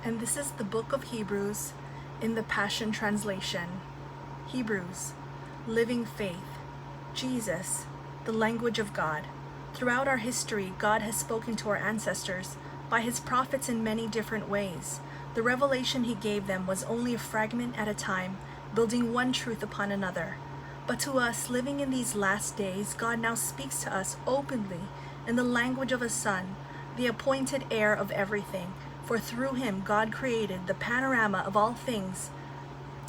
And this is the book of Hebrews in the Passion Translation. Hebrews, living faith. Jesus, the language of God. Throughout our history, God has spoken to our ancestors by his prophets in many different ways. The revelation he gave them was only a fragment at a time, building one truth upon another. But to us, living in these last days, God now speaks to us openly in the language of a son, the appointed heir of everything. For through him, God created the panorama of all things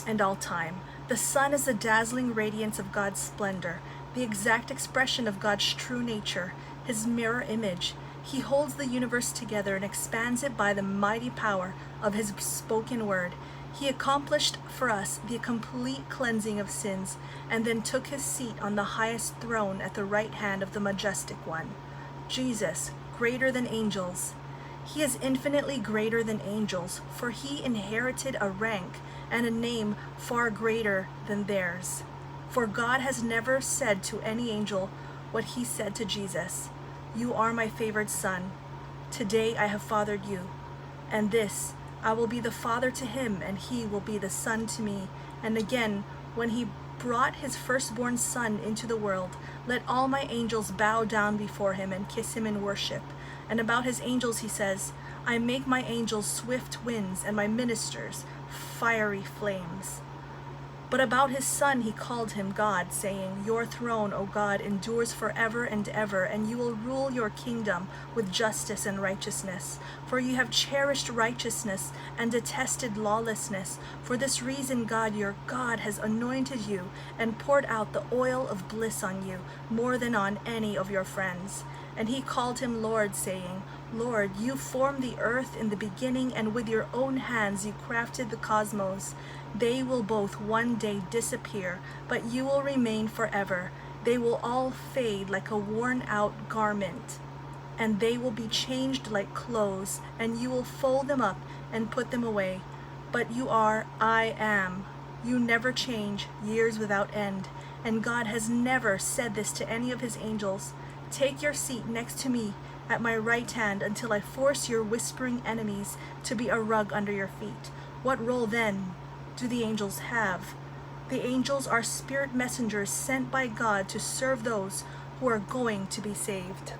and all time. The sun is the dazzling radiance of God's splendor, the exact expression of God's true nature, his mirror image. He holds the universe together and expands it by the mighty power of his spoken word. He accomplished for us the complete cleansing of sins, and then took his seat on the highest throne at the right hand of the majestic one. Jesus, greater than angels. He is infinitely greater than angels, for he inherited a rank and a name far greater than theirs. For God has never said to any angel what he said to Jesus: "You are my favored son. Today I have fathered you. And this, I will be the father to him, and he will be the son to me." And again, when he brought his firstborn son into the world, "Let all my angels bow down before him and kiss him in worship." And about his angels he says, "I make my angels swift winds and my ministers fiery flames." But about his son he called him God, saying, "Your throne, O God, endures forever and ever, and you will rule your kingdom with justice and righteousness. For you have cherished righteousness and detested lawlessness. For this reason God, your God, has anointed you and poured out the oil of bliss on you more than on any of your friends." And he called him Lord, saying, "Lord, you formed the earth in the beginning, and with your own hands you crafted the cosmos. They will both one day disappear, but you will remain forever. They will all fade like a worn-out garment, and they will be changed like clothes, and you will fold them up and put them away. But you are I am. You never change, years without end." And God has never said this to any of his angels: "Take your seat next to me at my right hand until I force your whispering enemies to be a rug under your feet." What role then do the angels have? The angels are spirit messengers sent by God to serve those who are going to be saved.